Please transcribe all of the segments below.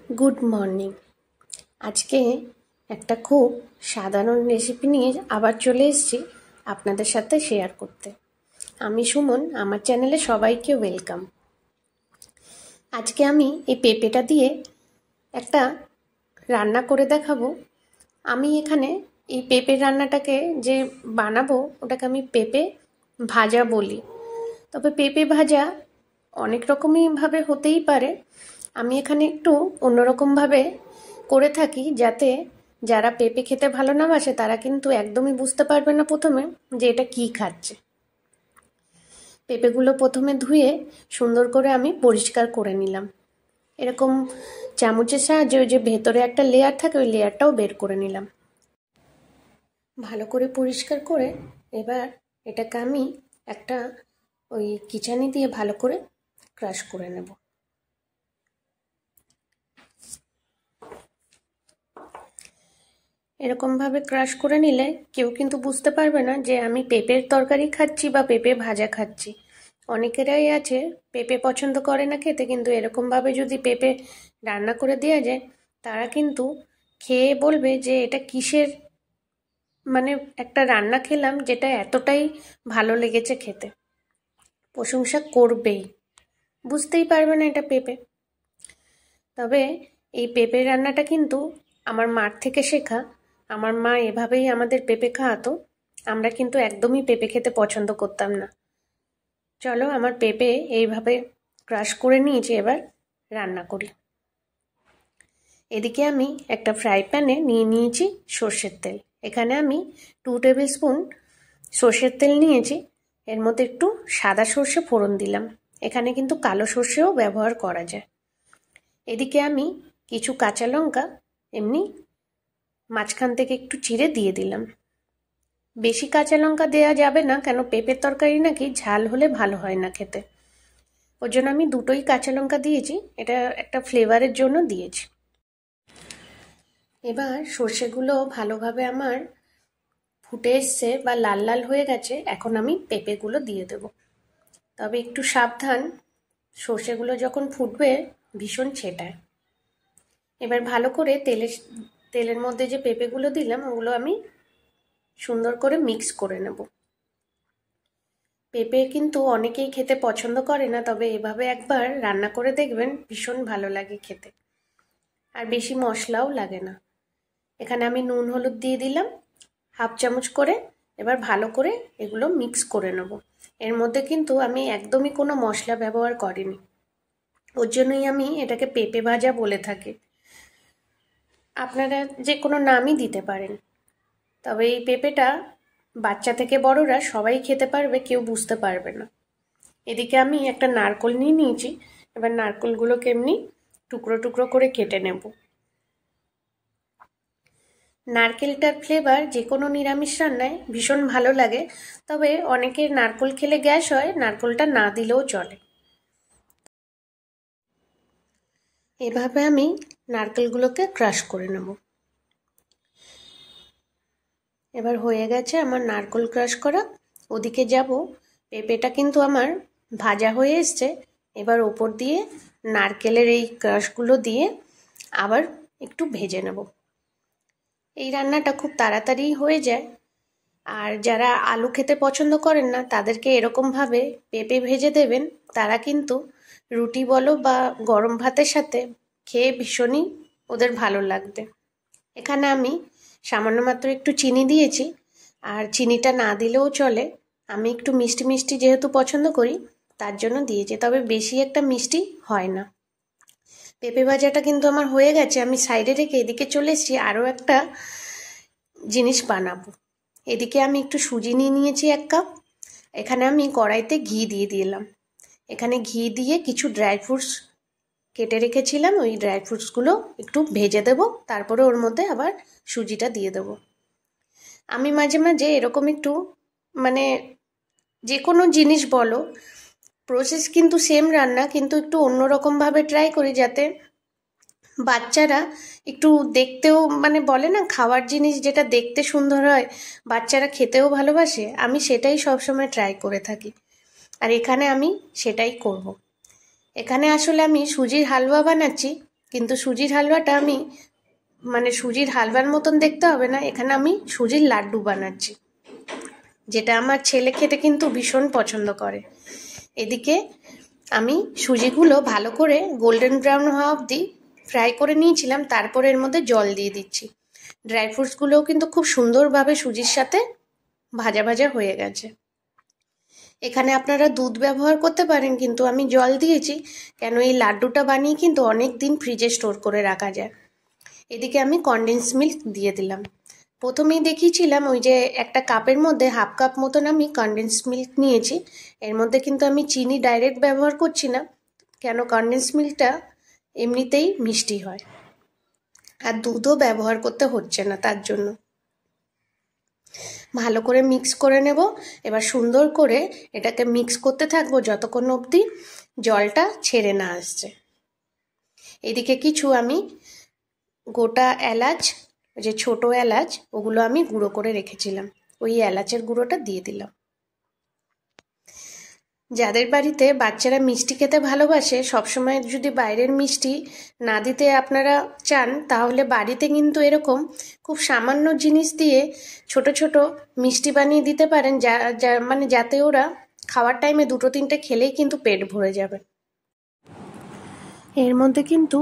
Good morning. আজকে একটা খুব সাধারণ রেসিপি নিয়ে আবার চলে এসেছি আপনাদের সাথে শেয়ার করতে। আমি সুমন, আমার চ্যানেলে সবাইকে ওয়েলকাম। আজকে আমি এই পেঁপেটা দিয়ে একটা রান্না করে দেখাবো। আমি এখানে এই পেঁপে রান্নাটাকে যে বানাবো ওটাকে আমি পেঁপে ভাজা বলি। তবে পেঁপে ভাজা অনেক রকমইভাবে হতেই পারে। আমি এখানে একটু অন্যরকমভাবে করে থাকি, যাতে যারা পেঁপে খেতে ভালো না বাসে তারা কিন্তু একদমই বুঝতে পারবে না প্রথমে যে এটা কি খাচ্ছে। পেঁপেগুলো প্রথমে ধুয়ে সুন্দর করে আমি পরিষ্কার করে নিলাম। এরকম চামচের সাহায্যে ওই যে ভেতরে একটা লেয়ার থাকে ওই লেয়ারটাও বের করে নিলাম। ভালো করে পরিষ্কার করে এবার এটাকে আমি একটা ওই কিচানি দিয়ে ভালো করে ক্রাশ করে নেব। এরকমভাবে ক্রাশ করে নিলে কেউ কিন্তু বুঝতে পারবে না যে আমি পেঁপের তরকারি খাচ্ছি বা পেঁপে ভাজা খাচ্ছি। অনেকেরাই আছে পেঁপে পছন্দ করে না খেতে, কিন্তু এরকমভাবে যদি পেঁপে রান্না করে দেওয়া যায় তারা কিন্তু খেয়ে বলবে যে এটা কিসের, মানে একটা রান্না খেলাম যেটা এতটাই ভালো লেগেছে খেতে, প্রশংসা করবেই, বুঝতেই পারবে না এটা পেঁপে। তবে এই পেঁপে রান্নাটা কিন্তু আমার মার থেকে শেখা। আমার মা এভাবেই আমাদের পেঁপে খাওয়াতো। আমরা কিন্তু একদমই পেঁপে খেতে পছন্দ করতাম না। চলো, আমার পেঁপে এইভাবে ক্রাশ করে নিয়েছি, এবার রান্না করি। এদিকে আমি একটা ফ্রাই প্যানে নিয়ে নিয়েছি সর্ষের তেল। এখানে আমি 2 টেবিল স্পুন সর্ষের তেল নিয়েছি। এর মধ্যে একটু সাদা সর্ষে ফোড়ন দিলাম। এখানে কিন্তু কালো সর্ষেও ব্যবহার করা যায়। এদিকে আমি কিছু কাঁচা লঙ্কা এমনি মাঝখান থেকে একটু চিড়ে দিয়ে দিলাম। বেশি কাঁচা লঙ্কা দেওয়া যাবে না, কেন পেঁপের তরকারি নাকি ঝাল হলে ভালো হয় না খেতে। ওর জন্য আমি দুটোই কাঁচা লঙ্কা দিয়েছি, এটা একটা ফ্লেভারের জন্য দিয়েছি। এবার সর্ষেগুলো ভালোভাবে আমার ফুটে এসছে বা লাল লাল হয়ে গেছে। এখন আমি পেঁপেগুলো দিয়ে দেব। তবে একটু সাবধান, সর্ষেগুলো যখন ফুটবে ভীষণ ছেটায়। এবার ভালো করে তেলের মধ্যে যে পেঁপেগুলো দিলাম ওগুলো আমি সুন্দর করে মিক্স করে নেব। পেঁপে কিন্তু অনেকেই খেতে পছন্দ করে না, তবে এভাবে একবার রান্না করে দেখবেন, ভীষণ ভালো লাগে খেতে, আর বেশি মশলাও লাগে না। এখানে আমি নুন হলুদ দিয়ে দিলাম 1/2 চামচ করে। এবার ভালো করে এগুলো মিক্স করে নেব। এর মধ্যে কিন্তু আমি একদমই কোনো মশলা ব্যবহার করিনি, ওর জন্যই আমি এটাকে পেঁপে ভাজা বলে থাকি। আপনারা যে কোনো নামই দিতে পারেন, তবে এই পেঁপেটা বাচ্চা থেকে বড়রা সবাই খেতে পারবে, কেউ বুঝতে পারবে না। এদিকে আমি একটা নারকেল নিয়ে নিয়েছি। এবার নারকেলগুলোকে এমনি টুকরো টুকরো করে কেটে নেব। নারকেলটার ফ্লেভার যে কোনো নিরামিষ রান্নায় ভীষণ ভালো লাগে, তবে অনেকের নারকেল খেলে গ্যাস হয়, নারকেলটা না দিলেও চলে। এভাবে আমি নারকেলগুলোকে ক্রাশ করে নেব। এবার হয়ে গেছে আমার নারকেল ক্রাশ করা। ওদিকে যাব, পেঁপেটা কিন্তু আমার ভাজা হয়ে এসছে। এবার ওপর দিয়ে নারকেলের এই ক্রাশগুলো দিয়ে আবার একটু ভেজে নেব। এই রান্নাটা খুব তাড়াতাড়ি হয়ে যায়, আর যারা আলু খেতে পছন্দ করেন না তাদেরকে এরকমভাবে পেঁপে ভেজে দেবেন, তারা কিন্তু রুটি বলো বা গরম ভাতের সাথে খেয়ে ভীষণই ওদের ভালো লাগবে। এখানে আমি সামান্য মাত্র একটু চিনি দিয়েছি, আর চিনিটা না দিলেও চলে। আমি একটু মিষ্টি মিষ্টি যেহেতু পছন্দ করি তার জন্য দিয়েছি, তবে বেশি একটা মিষ্টি হয় না। পেঁপে ভাজাটা কিন্তু আমার হয়ে গেছে। আমি সাইডে রেখে এদিকে চলে এসেছি আরও একটা জিনিস বানাবো। এদিকে আমি একটু সুজি নিয়ে নিয়েছি 1 কাপ। এখানে আমি কড়াইতে ঘি দিয়ে দিলাম। এখানে ঘি দিয়ে কিছু ড্রাই ফ্রুটস কেটে রেখেছিলাম, ওই ড্রাই ফ্রুটসগুলো একটু ভেজে দেব, তারপরে ওর মধ্যে আবার সুজিটা দিয়ে দেব। আমি মাঝে মাঝে এরকম একটু, মানে যে কোনো জিনিস বলো, প্রসেস কিন্তু সেম রান্না, কিন্তু একটু অন্যরকমভাবে ট্রাই করি, যাতে বাচ্চারা একটু দেখতেও, মানে বলে না খাওয়ার জিনিস যেটা দেখতে সুন্দর হয় বাচ্চারা খেতেও ভালোবাসে, আমি সেটাই সবসময় ট্রাই করে থাকি। আর এখানে আমি সেটাই করব। এখানে আসলে আমি সুজির হালুয়া বানাচ্ছি, কিন্তু সুজির হালুয়াটা আমি মানে সুজির হালুয়ার মতন দেখতে হবে না, এখানে আমি সুজির লাড্ডু বানাচ্ছি, যেটা আমার ছেলে খেতে কিন্তু ভীষণ পছন্দ করে। এদিকে আমি সুজিগুলো ভালো করে গোল্ডেন ব্রাউন হওয়া অবধি ফ্রাই করে নিয়েছিলাম, তারপরে এর মধ্যে জল দিয়ে দিচ্ছি। ড্রাই ফ্রুটসগুলোও কিন্তু খুব সুন্দরভাবে সুজির সাথে ভাজা ভাজা হয়ে গেছে। এখানে আপনারা দুধ ব্যবহার করতে পারেন, কিন্তু আমি জল দিয়েছি, কেন এই লাড্ডুটা বানিয়ে কিন্তু অনেক দিন ফ্রিজে স্টোর করে রাখা যায়। এদিকে আমি কনডেন্স মিল্ক দিয়ে দিলাম। প্রথমেই দেখিয়েছিলাম ওই যে একটা কাপের মধ্যে হাফ কাপ মতন আমি কনডেন্স মিল্ক নিয়েছি। এর মধ্যে কিন্তু আমি চিনি ডাইরেক্ট ব্যবহার করছি না, কেন কনডেন্স মিল্কটা এমনিতেই মিষ্টি হয়, আর দুধও ব্যবহার করতে হচ্ছে না, তার জন্য। ভালো করে মিক্স করে নেব। এবার সুন্দর করে এটাকে মিক্স করতে থাকবো যতক্ষণ অবধি জলটা ছেড়ে না আসছে। এদিকে কিছু আমি গোটা এলাচ, যে ছোট এলাচ, ওগুলো আমি গুঁড়ো করে রেখেছিলাম, ওই এলাচের গুঁড়োটা দিয়ে দিলাম। যাদের বাড়িতে বাচ্চারা মিষ্টি খেতে ভালোবাসে, সবসময় যদি বাইরের মিষ্টি না দিতে আপনারা চান, তাহলে বাড়িতে কিন্তু এরকম খুব সামান্য জিনিস দিয়ে ছোট ছোট মিষ্টি বানিয়ে দিতে পারেন, মানে যাতে ওরা খাওয়ার টাইমে দুটো তিনটে খেলেই কিন্তু পেট ভরে যাবে। এর মধ্যে কিন্তু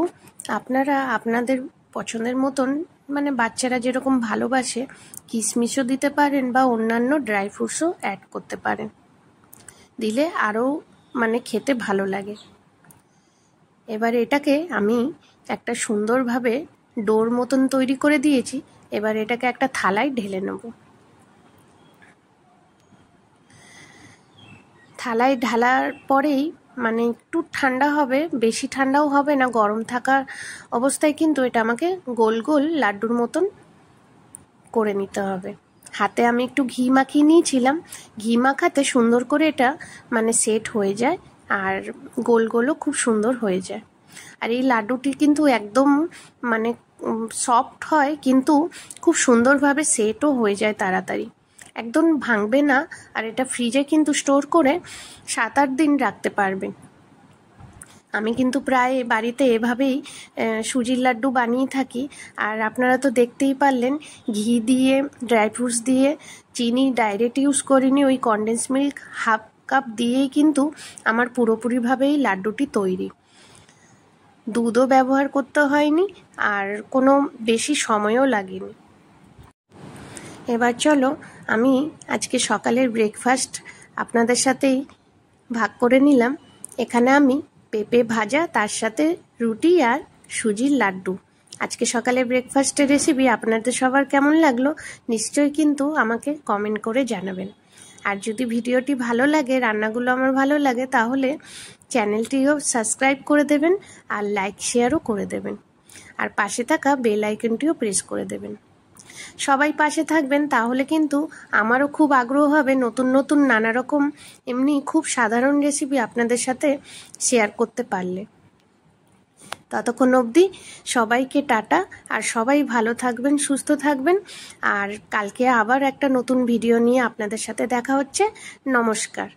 আপনারা আপনাদের পছন্দের মতন, মানে বাচ্চারা যেরকম ভালোবাসে, কিশমিশও দিতে পারেন বা অন্যান্য ড্রাই ফ্রুটসও অ্যাড করতে পারেন, দিলে আরও মানে খেতে ভালো লাগে। এবার এটাকে আমি একটা সুন্দরভাবে ডোর মতন তৈরি করে দিয়েছি। এবার এটাকে একটা থালায় ঢেলে নেব। থালায় ঢালার পরেই মানে একটু ঠান্ডা হবে, বেশি ঠান্ডাও হবে না, গরম থাকার অবস্থায় কিন্তু এটা আমাকে গোল গোল লাড্ডুর মতন করে নিতে হবে। হাতে আমি একটু ঘি মাখিয়ে নিয়েছিলাম, ঘি মাখাতে সুন্দর করে এটা মানে সেট হয়ে যায়, আর গোল গোলও খুব সুন্দর হয়ে যায়। আর এই লাড্ডুটি কিন্তু একদম মানে সফট হয়, কিন্তু খুব সুন্দরভাবে সেটও হয়ে যায় তাড়াতাড়ি, একদম ভাঙবে না। আর এটা ফ্রিজে কিন্তু স্টোর করে 7-8 দিন রাখতে পারবেন। আমি কিন্তু প্রায় বাড়িতে এভাবেই সুজির লাড্ডু বানিয়ে থাকি। আর আপনারা তো দেখতেই পারলেন, ঘি দিয়ে, ড্রাই ফ্রুটস দিয়ে, চিনি ডাইরেক্ট ইউজ করিনি, ওই কনডেন্স মিল্ক হাফ কাপ দিয়েই কিন্তু আমার পুরোপুরিভাবেই লাড্ডুটি তৈরি। দুধও ব্যবহার করতে হয়নি, আর কোনো বেশি সময়ও লাগেনি। এবার চলো আমি আজকে সকালের ব্রেকফাস্ট আপনাদের সাথেই ভাগ করে নিলাম। এখানে আমি পেঁপে ভাজা, তার সাথে রুটি আর সুজির লাড্ডু। আজকে সকালের ব্রেকফাস্টের রেসিপি আপনাদের সবার কেমন লাগলো নিশ্চয়ই কিন্তু আমাকে কমেন্ট করে জানাবেন। আর যদি ভিডিওটি ভালো লাগে, রান্নাগুলো আমার ভালো লাগে, তাহলে চ্যানেলটিও সাবস্ক্রাইব করে দেবেন, আর লাইক শেয়ারও করে দেবেন, আর পাশে থাকা বেল আইকনটিও প্রেস করে দেবেন। সবাই পাশে থাকবেন, তাহলে কিন্তু আমারও খুব আগ্রহ হবে নতুন নতুন নানা রকম এমনি খুব সাধারণ রেসিপি আপনাদের সাথে শেয়ার করতে পারলে। ততক্ষণ অবধি সবাইকে টাটা, আর সবাই ভালো থাকবেন, সুস্থ থাকবেন। আর কালকে আবার একটা নতুন ভিডিও নিয়ে আপনাদের সাথে দেখা হচ্ছে। নমস্কার।